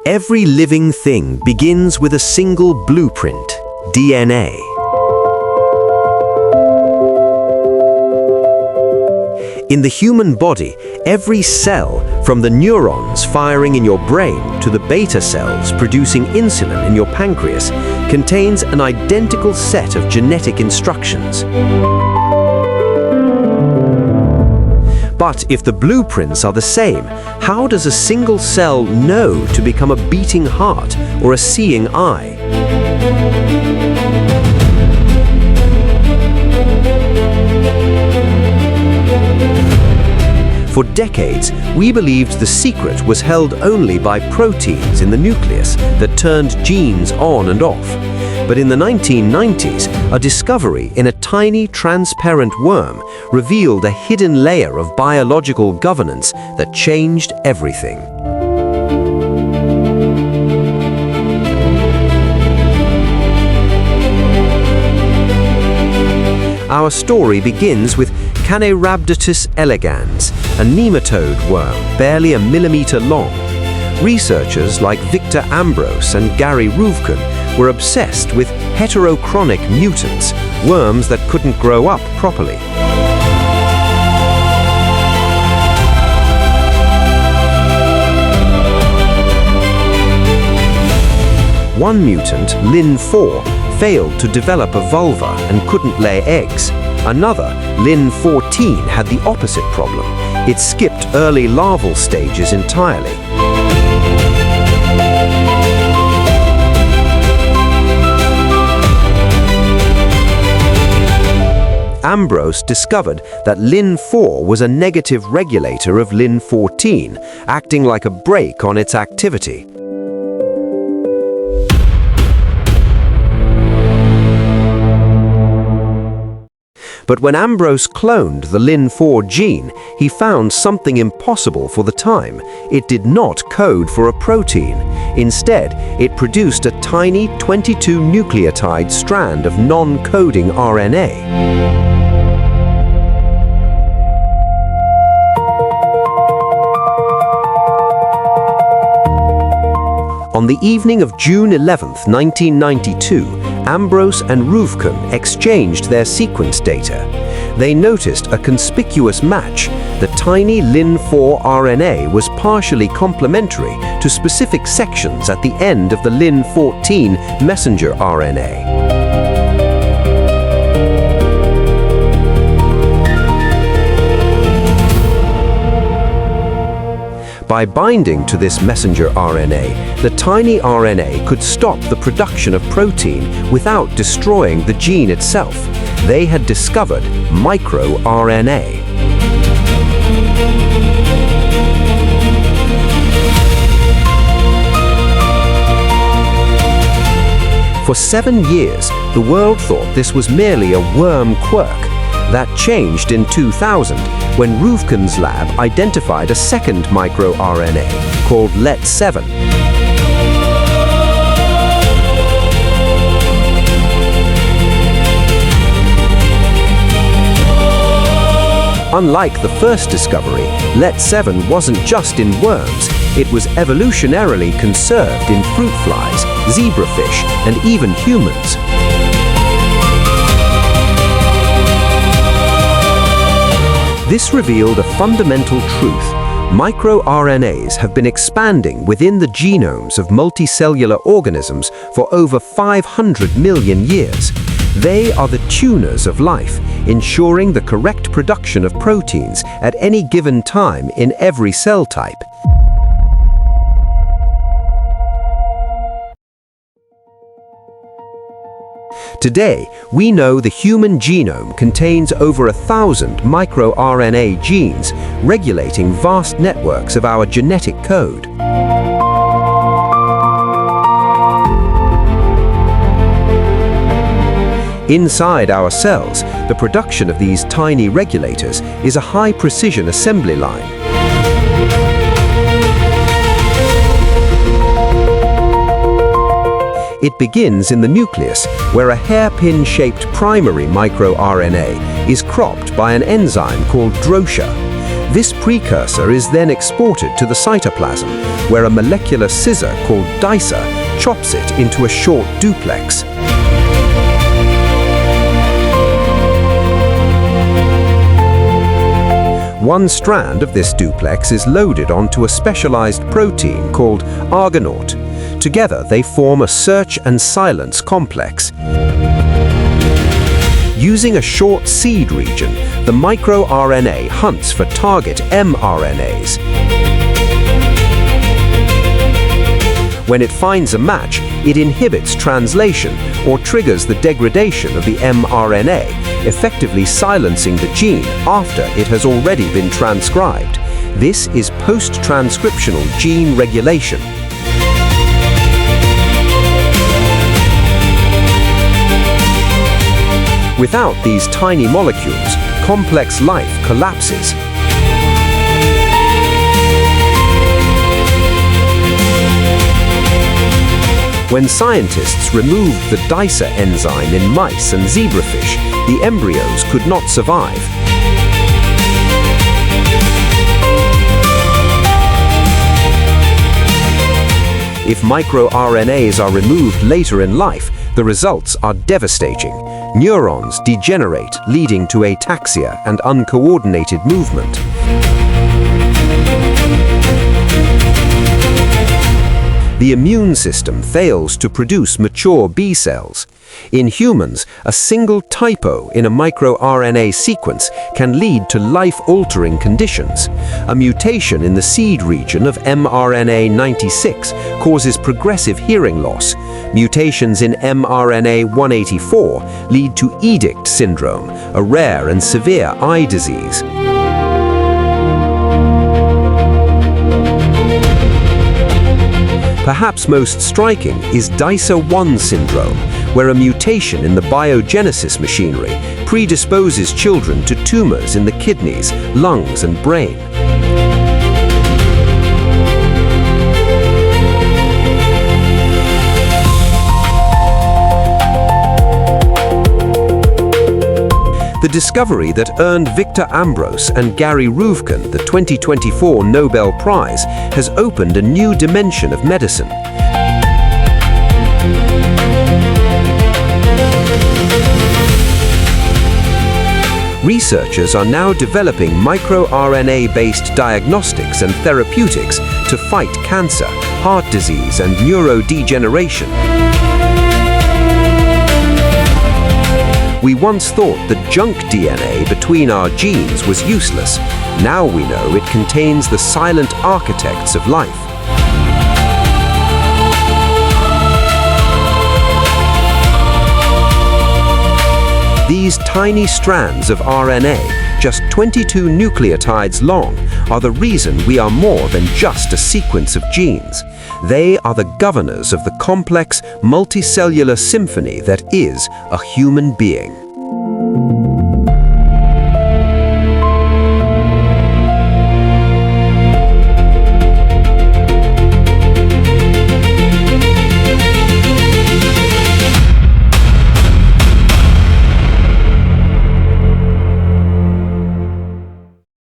Every living thing begins with a single blueprint, DNA. In the human body, every cell, from the neurons firing in your brain to the beta cells producing insulin in your pancreas, contains an identical set of genetic instructions. But if the blueprints are the same, how does a single cell know to become a beating heart or a seeing eye? For decades, we believed the secret was held only by proteins in the nucleus that turned genes on and off. But in the 1990s, a discovery in a tiny transparent worm revealed a hidden layer of biological governance that changed everything. Our story begins with Canerhabditis elegans, a nematode worm barely a millimeter long. Researchers like Victor Ambros and Gary Ruvkun were obsessed with heterochromic mutants, worms that couldn't grow up properly. One mutant, Lin4, failed to develop a vulva and couldn't lay eggs. Another, Lin14, had the opposite problem. It skipped early larval stages entirely. Ambros discovered that Lin4 was a negative regulator of Lin14, acting like a brake on its activity. But when Ambros cloned the Lin4 gene, he found something impossible for the time. It did not code for a protein. Instead, it produced a tiny 22-nucleotide strand of non-coding RNA. On the evening of June 11, 1992, Ambros and Ruvkun exchanged their sequence data. They noticed a conspicuous match. The tiny Lin4 RNA was partially complementary to specific sections at the end of the Lin14 messenger RNA. By binding to this messenger RNA, the tiny RNA could stop the production of protein without destroying the gene itself. They had discovered microRNA. For 7 years, the world thought this was merely a worm quirk. That changed in 2000 when Ruvkun's lab identified a second microRNA called Let7. Unlike the first discovery, Let7 wasn't just in worms, it was evolutionarily conserved in fruit flies, zebrafish, and even humans. This revealed a fundamental truth. MicroRNAs have been expanding within the genomes of multicellular organisms for over 500 million years. They are the tuners of life, ensuring the correct production of proteins at any given time in every cell type. Today, we know the human genome contains over 1,000 microRNA genes, regulating vast networks of our genetic code. Inside our cells, the production of these tiny regulators is a high-precision assembly line. It begins in the nucleus, where a hairpin-shaped primary microRNA is cropped by an enzyme called drosha. This precursor is then exported to the cytoplasm, where a molecular scissor called dicer chops it into a short duplex. One strand of this duplex is loaded onto a specialized protein called argonaute. Together, they form a search and silence complex. Using a short seed region, the microRNA hunts for target mRNAs. When it finds a match, it inhibits translation or triggers the degradation of the mRNA, effectively silencing the gene after it has already been transcribed. This is post-transcriptional gene regulation. Without these tiny molecules, complex life collapses. When scientists removed the dicer enzyme in mice and zebrafish, the embryos could not survive. If microRNAs are removed later in life, the results are devastating. Neurons degenerate, leading to ataxia and uncoordinated movement. The immune system fails to produce mature B cells. In humans, a single typo in a microRNA sequence can lead to life-altering conditions. A mutation in the seed region of mRNA 96 causes progressive hearing loss. Mutations in mRNA 184 lead to edict syndrome, a rare and severe eye disease. Perhaps most striking is dicer-1 syndrome, where a mutation in the biogenesis machinery predisposes children to tumors in the kidneys, lungs, and brain. The discovery that earned Victor Ambros and Gary Ruvkun the 2024 Nobel Prize has opened a new dimension of medicine. Researchers are now developing microRNA-based diagnostics and therapeutics to fight cancer, heart disease, and neurodegeneration. We once thought that junk DNA between our genes was useless. Now we know it contains the silent architects of life. These tiny strands of RNA, just 22 nucleotides long, are the reason we are more than just a sequence of genes. They are the governors of the complex, multicellular symphony that is a human being.